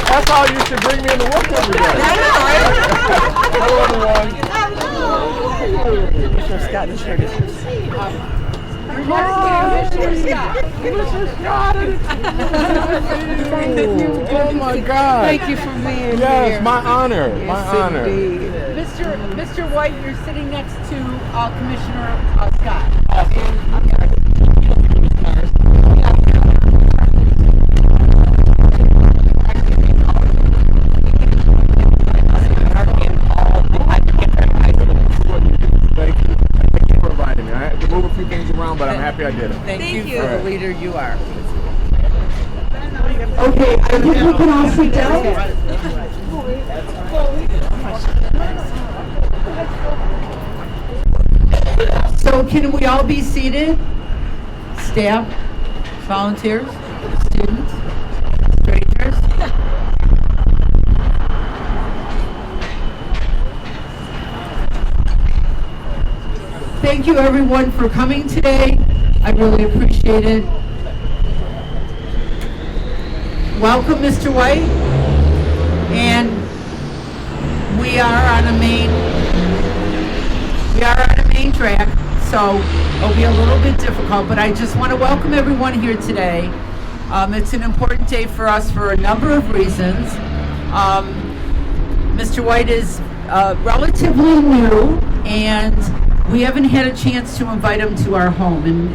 That's how you should bring me into work every day. Hello, everyone. Commissioner Scott, this shirt is Oh my God! Thank you for being here. Yes, my honor. My honor. Mr. White, you're sitting next to Commissioner Scott. Thank you for inviting me. I had to move a few things around, but I'm happy I did it. Thank you for the leader you are. okay. I think we can all sit down. So can we all be seated? Staff, volunteers, students, strangers. Thank you everyone for coming today. I really appreciate it. Welcome, Mr. White. And we are on a main track, so it'll be a little bit difficult, but I just want to welcome everyone here today. It's an important day for us for a number of reasons. Mr. White is relatively new, and we haven't had a chance to invite him to our home. And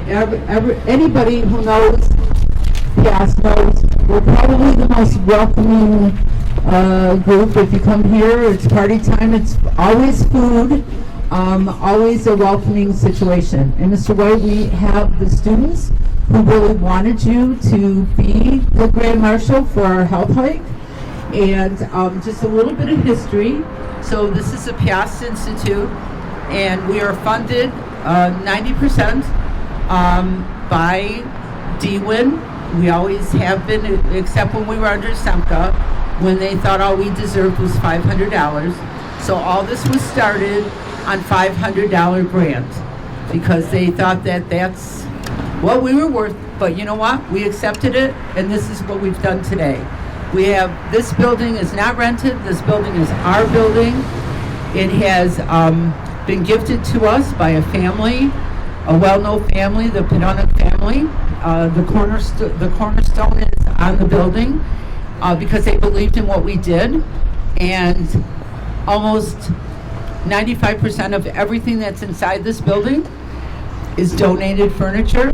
anybody who knows Piast knows we're probably the most welcoming group. If you come here, it's party time. It's always food, always a welcoming situation. And Mr. White, we have the students who really wanted you to be the Grand Marshal for our health hike. And just a little bit of history. So this is the Piast Institute, and we are funded 90% by DWIN. We always have been, except when we were under SEMCA, when they thought all we deserved was $500. So all this was started on $500 grant because they thought that that's what we were worth. But you know what? We accepted it, and this is what we've done today. We have, this building is not rented. This building is our building. It has been gifted to us by a family, a well-known family, the Hamtramck family. The cornerstone is on the building because they believed in what we did, and almost 95% of everything that's inside this building is donated furniture.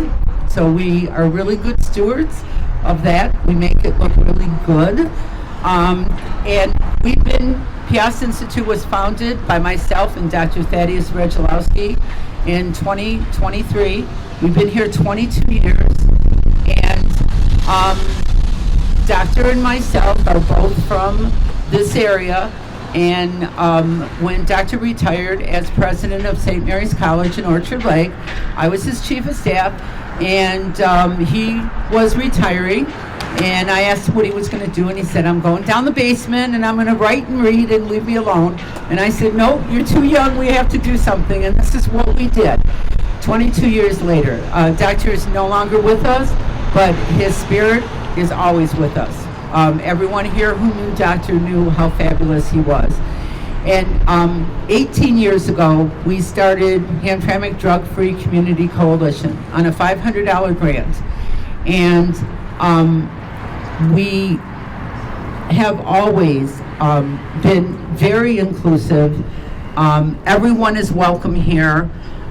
So we are really good stewards of that. We make it look really good. And we've been, Piast Institute was founded by myself and Dr. Thaddeus Regilowski in 2023. We've been here 22 years, and Doctor and myself are both from this area. And when Doctor retired as president of St. Mary's College in Orchard Lake, I was his chief of staff, and he was retiring. And I asked him what he was going to do, and he said, I'm going down the basement, and I'm going to write and read and leave me alone. And I said, no, you're too young, we have to do something. And this is what we did. 22 years later, Doctor is no longer with us, but his spirit is always with us. Everyone here who knew Doctor knew how fabulous he was. And 18 years ago, we started Hamtramck Drug-Free Community Coalition on a $500 grant. And we have always been very inclusive. Everyone is welcome here.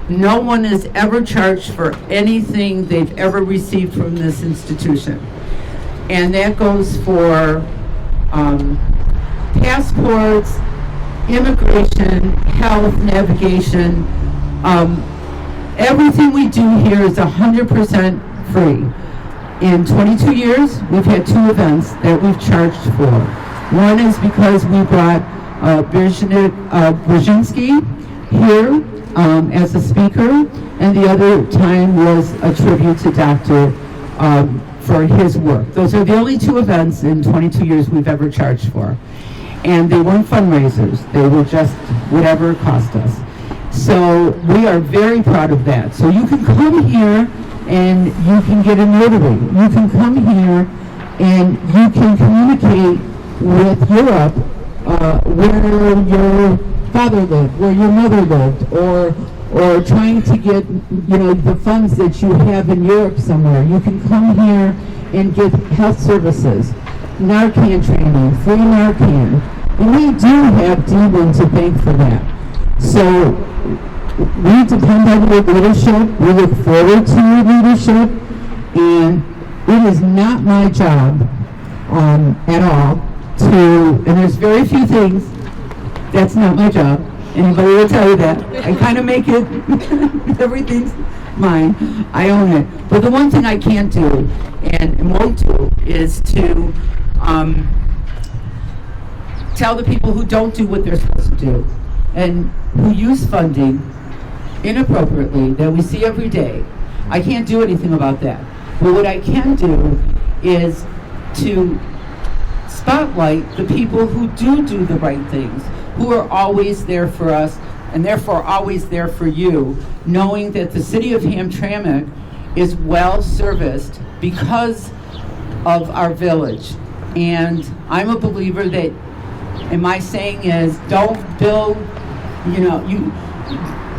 No one is ever charged for anything they've ever received from this institution. And that goes for passports, immigration, health, navigation. Everything we do here is 100% free. In 22 years, we've had 2 events that we've charged for. One is because we brought Brzezinski here as a speaker, and the other time was a tribute to Doctor for his work. Those are the only 2 events in 22 years we've ever charged for. And they weren't fundraisers. They were just whatever it cost us. So we are very proud of that. So you can come here and you can get a notary. You can come here and you can communicate with Europe, where your father lived, where your mother lived, or trying to get, the funds that you have in Europe somewhere. You can come here and get health services, Narcan training, free Narcan. And we do have D1 to thank for that. So we depend on your leadership. We look forward to your leadership. And it is not my job at all and there's very few things, that's not my job. Anybody will tell you that. I kind of make it, everything's mine. I own it. But the one thing I can't do and won't do is to tell the people who don't do what they're supposed to do and who use funding inappropriately that we see every day. I can't do anything about that. But what I can do is to spotlight the people who do the right things, who are always there for us and therefore always there for you, knowing that the city of Hamtramck is well serviced because of our village. And I'm a believer that, and my saying is, don't build, you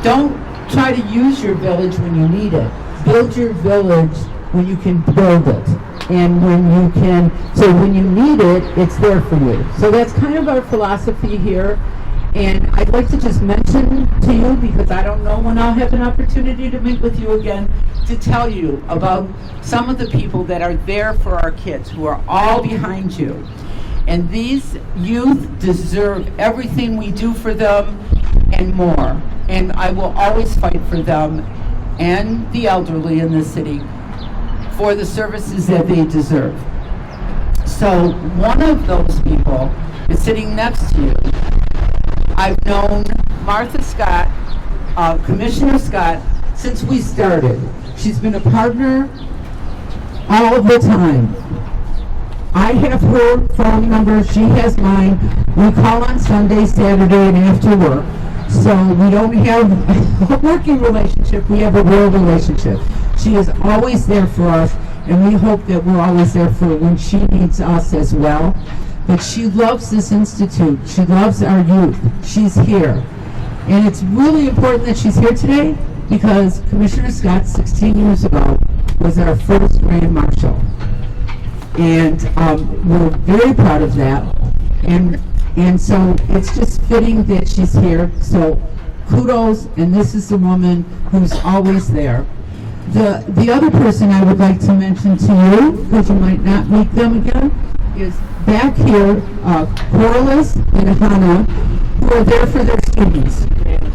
don't try to use your village when you need it. Build your village when you can build it. And when you need it, it's there for you. So that's kind of our philosophy here. And I'd like to just mention to you, because I don't know when I'll have an opportunity to meet with you again, to tell you about some of the people that are there for our kids, who are all behind you. And these youth deserve everything we do for them and more. And I will always fight for them and the elderly in this city for the services that they deserve. So one of those people is sitting next to you. I've known Martha Scott, Commissioner Scott, since we started. She's been a partner all the time. I have her phone number, she has mine. We call on Sunday, Saturday, and after work. So we don't have a working relationship, we have a real relationship. She is always there for us, and we hope that we're always there for her when she needs us as well. But she loves this institute. She loves our youth. She's here. And it's really important that she's here today because Commissioner Scott, 16 years ago, was our first Grand Marshal. And we're very proud of that. And so it's just fitting that she's here. So kudos, and this is the woman who's always there. The other person I would like to mention to you, because you might not meet them again, is back here, Corliss and Hannah, who are there for their students.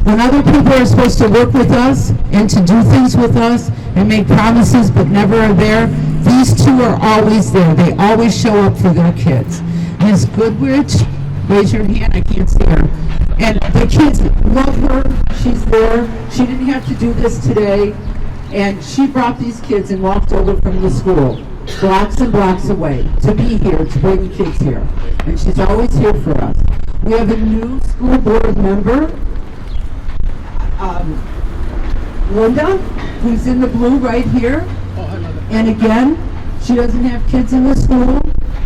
When other people are supposed to work with us and to do things with us and make promises but never are there, these two are always there. They always show up for their kids. Ms. Goodrich, raise your hand, I can't see her. And the kids love her, she's there. She didn't have to do this today. And she brought these kids and walked over from the school, blocks and blocks away, to be here, to bring the kids here. And she's always here for us. We have a new school board member, Linda, who's in the blue right here. And again, she doesn't have kids in the school.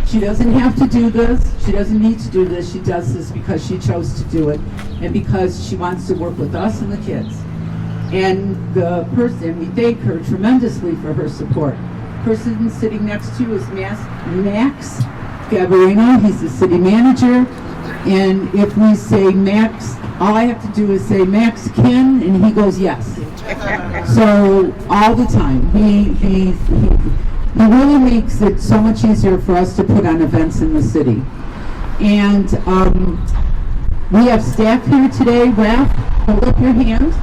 She doesn't have to do this. She doesn't need to do this. She does this because she chose to do it and because she wants to work with us and the kids. And the person, we thank her tremendously for her support. The person sitting next to you is Max Gabarino. He's the city manager. And if we say Max, all I have to do is say Max Kin, and he goes yes. So all the time, he really makes it so much easier for us to put on events in the city. And we have staff here today. Raph, hold up your hand.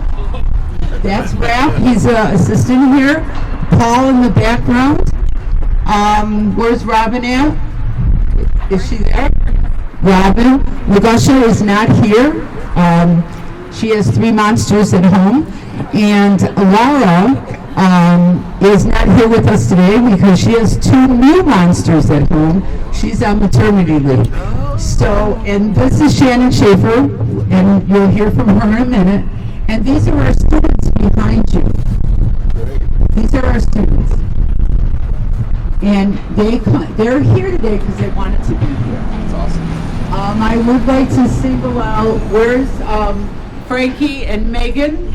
That's Raph. He's an assistant here. Paul in the background. Where's Robin at? Is she there? Robin. Lagusha is not here. She has 3 monsters at home. And Laura is not here with us today because she has 2 new monsters at home. She's on maternity leave. So, and this is Shannon Schaefer, and you'll hear from her in a minute. And these are our students behind you. These are our students. And they're here today because they wanted to be here. That's awesome. we'd like to single out, where's Frankie and Megan?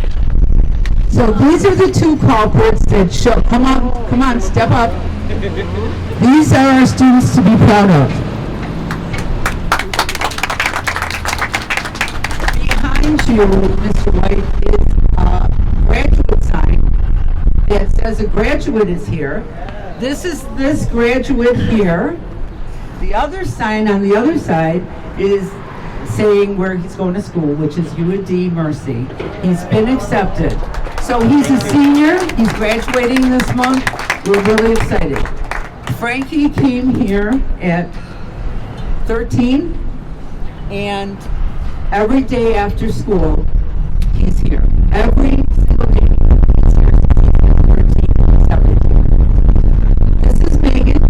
So these are the two culprits that show, come on, step up. These are our students to be proud of. Behind you, Mr. White, is a graduate sign that says a graduate is here. This is this graduate here. The other sign on the other side is saying where he's going to school, which is UND Mercy. He's been accepted. So he's a senior, he's graduating this month. We're really excited. Frankie came here at 13, and every day after school, he's here. Every single day, he's here. 13, every. This is Megan.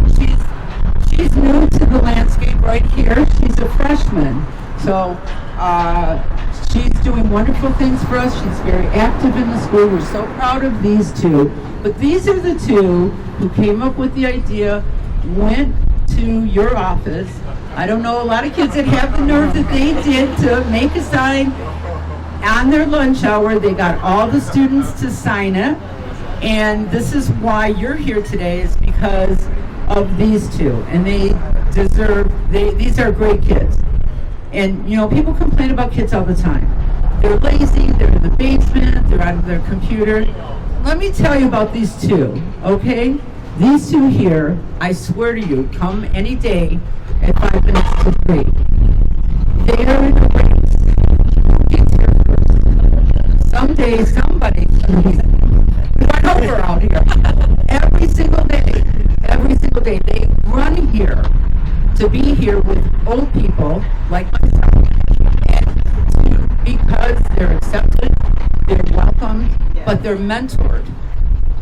She's new to the landscape right here. She's a freshman. So she's doing wonderful things for us. She's very active in the school. We're so proud of these two. But these are the two who came up with the idea, went to your office. I don't know a lot of kids that have the nerve that they did to make a sign on their lunch hour. They got all the students to sign it. And this is why you're here today, is because of these two. And they deserve, these are great kids. And, you know, people complain about kids all the time. They're lazy, they're in the basement, they're on their computer. Let me tell you about these two, okay? These two here, I swear to you, come any day at 5 minutes to 3. They are in a race. Who gets here first? Someday somebody's going to be run over out here. Every single day, they run here to be here with old people like myself, and because they're accepted, they're welcomed, but they're mentored,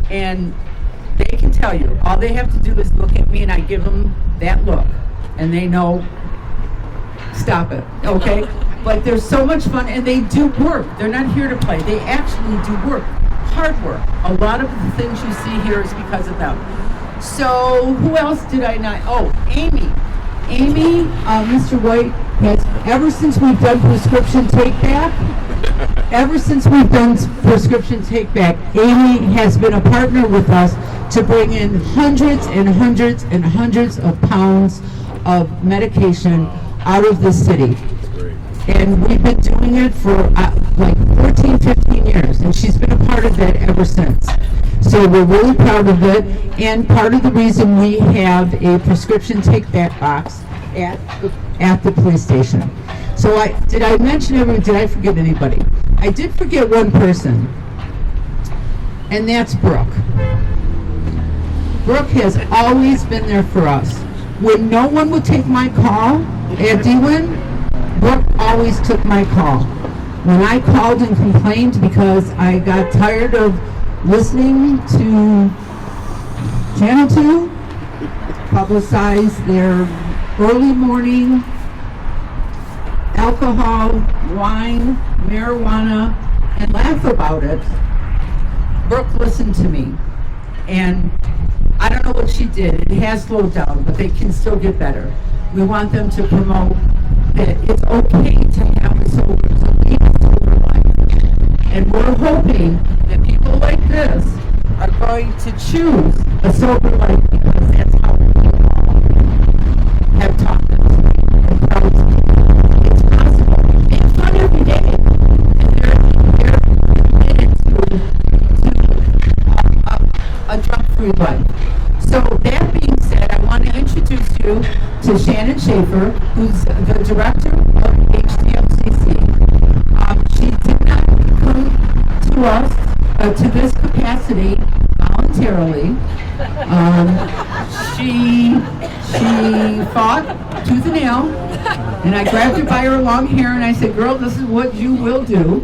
and they can tell you, all they have to do is look at me and I give them that look, and they know, stop it, okay? But they're so much fun, and they do work. They're not here to play. They actually do work, hard work. A lot of the things you see here is because of them. So who else did I not? Oh, Amy, Mr. White, has, ever since we've done prescription take back, Amy has been a partner with us to bring in hundreds and hundreds and hundreds of pounds of medication out of the city. And we've been doing it for like 14, 15 years, and she's been a part of that ever since. So we're really proud of it, and part of the reason we have a prescription take-back box at the police station. So did I forget anybody? I did forget one person, and that's Brooke. Brooke has always been there for us. When no one would take my call at DWIN, Brooke always took my call. When I called and complained because I got tired of listening to Channel 2 publicize their early morning alcohol, wine, marijuana, and laugh about it, Brooke listened to me. And I don't know what she did. It has slowed down, but they can still get better. We want them to promote that it's okay to have a sober, to lead a sober life. And we're hoping that people like this are going to choose a sober life, because that's how we all have taught them to be and proud to be. It's possible. It's fun every day. And they're committed to a drug-free life. So that being said, I want to introduce you to Shannon Schaefer, who's the director of HTMCC. She did not come to us, to this capacity, voluntarily. She fought tooth and nail, and I grabbed her by her long hair and I said, girl, this is what you will do.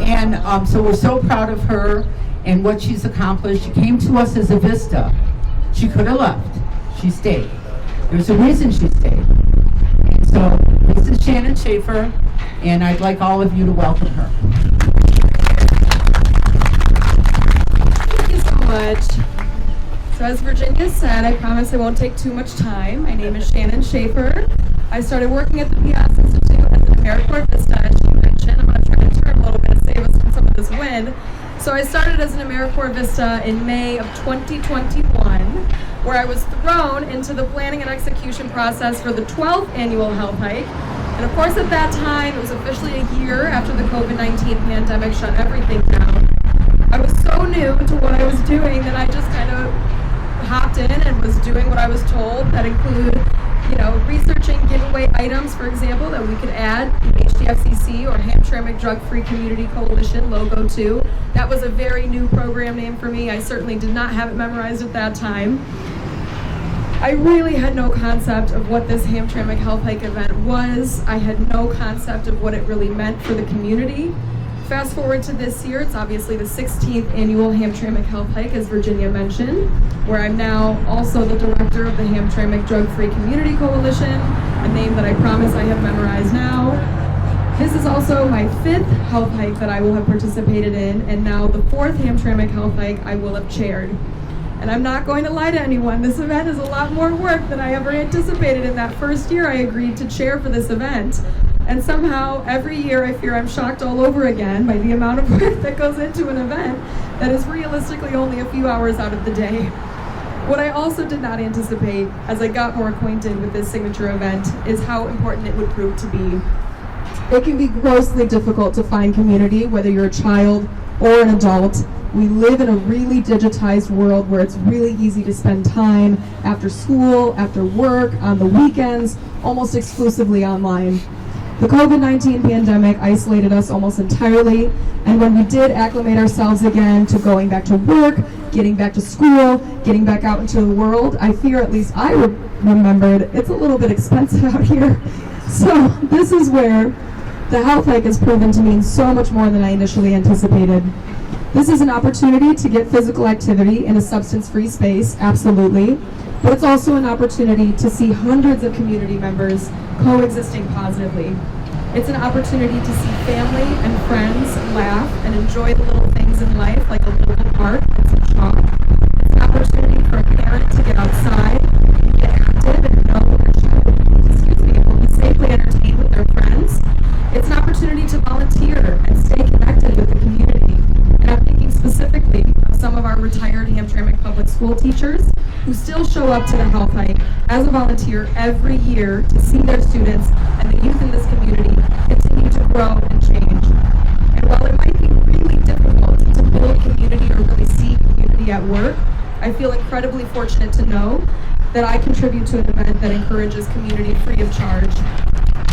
And so we're so proud of her and what she's accomplished. She came to us as a Vista. She could have left. She stayed. There's a reason she stayed. And so this is Shannon Schaefer, and I'd like all of you to welcome her. Thank you so much. So as Virginia said, I promise I won't take too much time. My name is Shannon Schaefer. I started working at the Piast Institute AmeriCorps Vista, as she mentioned. I'm going to try to turn a little bit and save us from some of this wind. So I started as an AmeriCorps Vista in May of 2021, where I was thrown into the planning and execution process for the 12th annual health hike. And of course at that time, it was officially a year after the COVID-19 pandemic shut everything down. I was so new to what I was doing that I just kind of hopped in and was doing what I was told. That included, researching giveaway items, for example, that we could add the HDFCC or Hamtramck Drug-Free Community Coalition logo to. That was a very new program name for me. I certainly did not have it memorized at that time. I really had no concept of what this Hamtramck Health Hike event was. I had no concept of what it really meant for the community. Fast forward to this year, it's obviously the 16th annual Hamtramck Health Hike, as Virginia mentioned, where I'm now also the director of the Hamtramck Drug-Free Community Coalition, a name that I promise I have memorized now. This is also my 5th health hike that I will have participated in, and now the 4th Hamtramck Health Hike I will have chaired. And I'm not going to lie to anyone, this event is a lot more work than I ever anticipated in that first year I agreed to chair for this event. And somehow, every year I fear I'm shocked all over again by the amount of work that goes into an event that is realistically only a few hours out of the day. What I also did not anticipate, as I got more acquainted with this signature event, is how important it would prove to be. It can be grossly difficult to find community, whether you're a child or an adult. We live in a really digitized world where it's really easy to spend time after school, after work, on the weekends, almost exclusively online. The COVID-19 pandemic isolated us almost entirely, and when we did acclimate ourselves again to going back to work, getting back to school, getting back out into the world, I fear, at least I remembered, it's a little bit expensive out here. So this is where the health hike has proven to mean so much more than I initially anticipated. This is an opportunity to get physical activity in a substance-free space, absolutely, but it's also an opportunity to see hundreds of community members coexisting positively. It's an opportunity to see family and friends laugh and enjoy the little things in life, like a local park and some chalk. It's an opportunity for a parent to get outside, get active, and know their child will be safely entertained with their friends. It's an opportunity to volunteer and stay connected with the community. And I'm thinking specifically of some of our retired Hamtramck public school teachers who still show up to the health hike as a volunteer every year to see their students and the youth in this community continue to grow and change. And while it might be really difficult to build community or really see community at work, I feel incredibly fortunate to know that I contribute to an event that encourages community free of charge.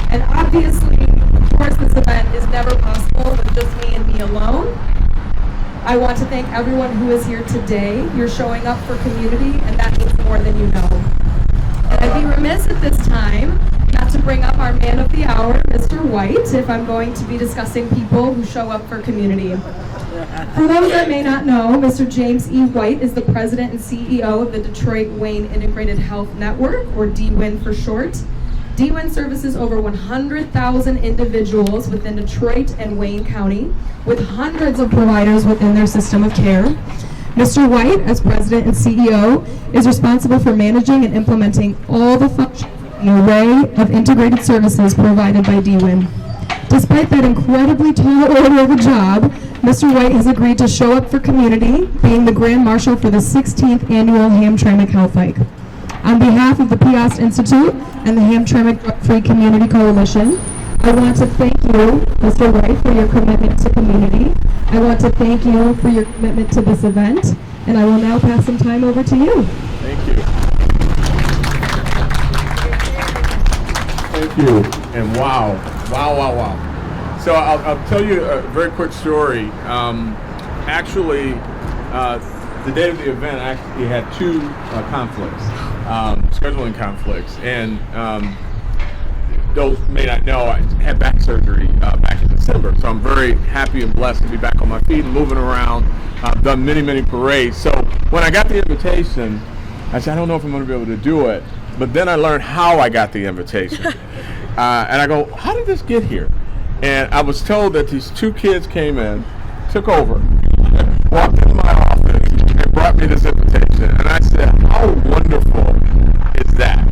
And obviously, of course, this event is never possible with just me and me alone. I want to thank everyone who is here today. You're showing up for community, and that means more than you know. And I'd be remiss at this time not to bring up our man of the hour, Mr. White, if I'm going to be discussing people who show up for community. For those that may not know, Mr. James E. White is the president and CEO of the Detroit-Wayne Integrated Health Network, or DWIN for short. DWIN services over 100,000 individuals within Detroit and Wayne County, with hundreds of providers within their system of care. Mr. White, as president and CEO, is responsible for managing and implementing all the functions and array of integrated services provided by DWIN. Despite that incredibly tall order of a job, Mr. White has agreed to show up for community, being the Grand Marshal for the 16th annual Hamtramck Health Hike. On behalf of the Piast Institute and the Hamtramck Drug-Free Community Coalition, I want to thank you, Mr. White, for your commitment to community. I want to thank you for your commitment to this event, and I will now pass some time over to you. Thank you. Thank you. And wow. So I'll tell you a very quick story. Actually, the day of the event, I actually had two conflicts, scheduling conflicts, and those may not know, I had back surgery back in December, so I'm very happy and blessed to be back on my feet and moving around. I've done many parades, so when I got the invitation, I said, I don't know if I'm going to be able to do it, but then I learned how I got the invitation. And I go, how did this get here? And I was told that these two kids came in, took over, walked into my office, and brought me this invitation. And I said, how wonderful is that?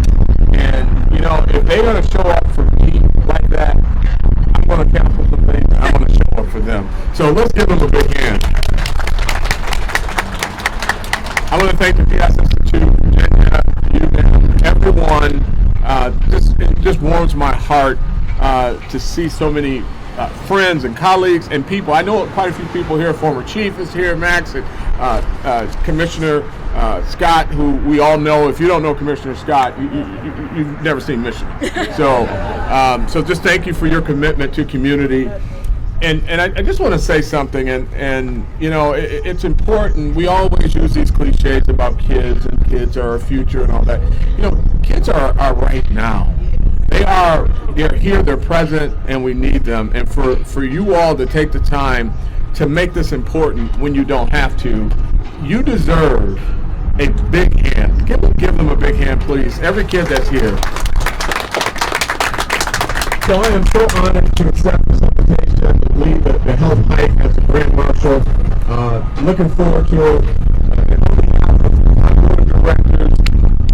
And, you know, if they're going to show up for me like that, So let's give them a big hand. I want to thank the Piast Institute, Virginia, you, everyone. It just warms my heart to see so many friends and colleagues and people. I know quite a few people here. Former chief is here, Max, and Commissioner Scott, who we all know. If you don't know Commissioner Scott, you've never seen Michigan. So just thank you for your commitment to community. And I just want to say something, and you know, it's important. We always use these cliches about kids, and kids are our future and all that. You know, kids are right now. They're here, they're present, and we need them. And for you all to take the time to make this important when you don't have to, you deserve a big hand. Give them a big hand, please. Every kid that's here. So I am so honored to accept this invitation to lead the health hike as a Grand Marshal. Looking forward to it. And on behalf of my board of directors,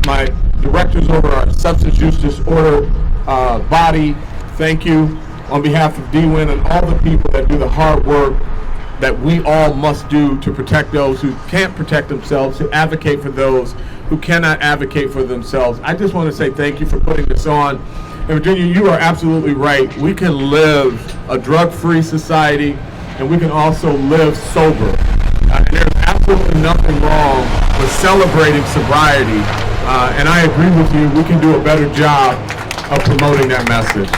my directors over our substance use disorder body, thank you. On behalf of DWIN and all the people that do the hard work that we all must do to protect those who can't protect themselves, to advocate for those who cannot advocate for themselves. I just want to say thank you for putting this on. And Virginia, you are absolutely right. We can live a drug-free society, and we can also live sober. And there's absolutely nothing wrong with celebrating sobriety. And I agree with you, we can do a better job of promoting that message.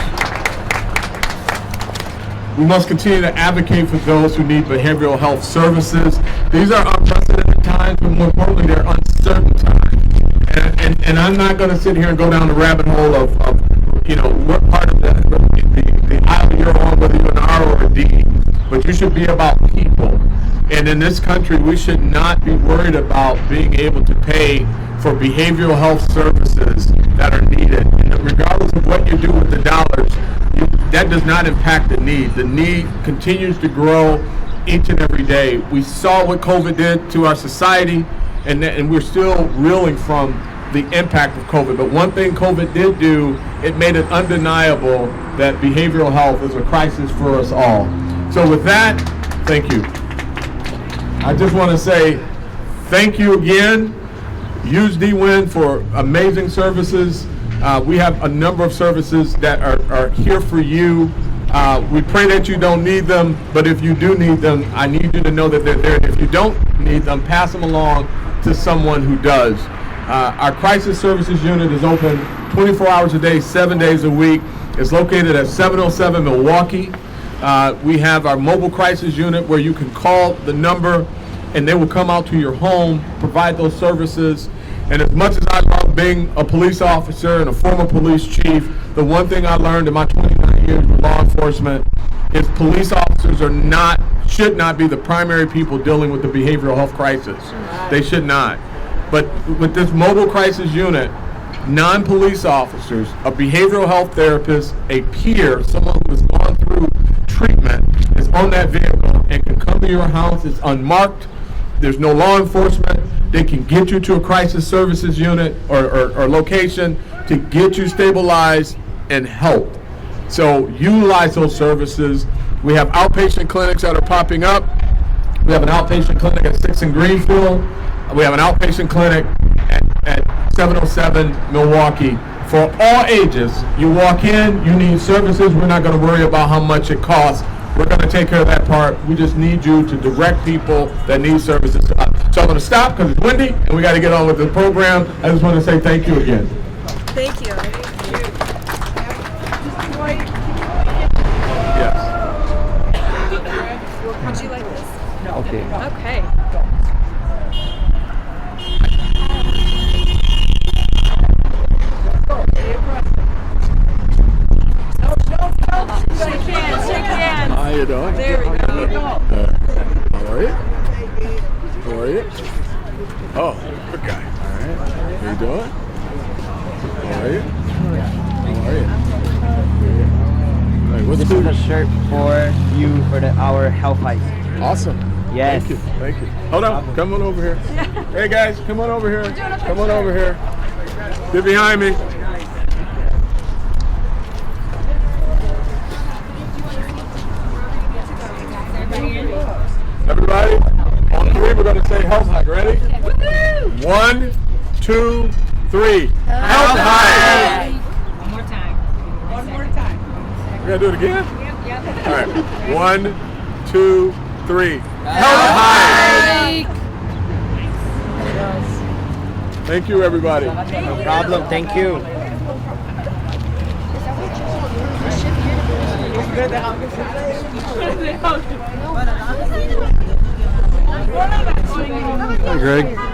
We must continue to advocate for those who need behavioral health services. These are unprecedented times, but more importantly, they're uncertain times. And I'm not going to sit here and go down the rabbit hole of you know, what part of the aisle you're on, whether you're an R or a D, but you should be about people. And in this country, we should not be worried about being able to pay for behavioral health services that are needed. And regardless of what you do with the dollars, that does not impact the need. The need continues to grow each and every day. We saw what COVID did to our society, and we're still reeling from the impact of COVID. But one thing COVID did do, it made it undeniable that behavioral health is a crisis for us all. So with that, thank you. I just want to say thank you again. Use DWIN for amazing services. We have a number of services that are here for you. We pray that you don't need them, but if you do need them, I need you to know that they're there. And if you don't need them, pass them along to someone who does. Our crisis services unit is open 24 hours a day, 7 days a week. It's located at 707 Milwaukee. We have our mobile crisis unit where you can call the number and they will come out to your home, provide those services. And as much as I love being a police officer and a former police chief, the one thing I learned in my 29 years with law enforcement is police officers should not be the primary people dealing with the behavioral health crisis. They should not. But with this mobile crisis unit, non-police officers, a behavioral health therapist, a peer, someone who has gone through treatment, is on that vehicle and can come to your house. It's unmarked. There's no law enforcement. They can get you to a crisis services unit or location to get you stabilized and helped. So utilize those services. We have outpatient clinics that are popping up. We have an outpatient clinic at 6 in Greenfield. We have an outpatient clinic at 707 Milwaukee. For all ages, you walk in, you need services. We're not going to worry about how much it costs. We're going to take care of that part. We just need you to direct people that need services. So I'm going to stop because it's windy and we got to get on with the program. I just want to say thank you again. Thank you. Yes. Would you like this? Okay. Okay. Shake hands, shake hands. How you doing? There we go. How are you? How are you? Oh, good guy. All right. How you doing? How are you? How are you? Hey, what's This cool? is a shirt for you for our health hike. Awesome. Yes. Thank you. Thank you. Hold on. Come on over here. Hey guys, come on over here. Come on over here. Get behind me. we're going to say health hike. Ready? 1, 2, 3. Health hike! One more time. We got to do it again? All right. 1, 2, 3. Health hike! Thank you, everybody. No problem. Thank you. Hey, Greg.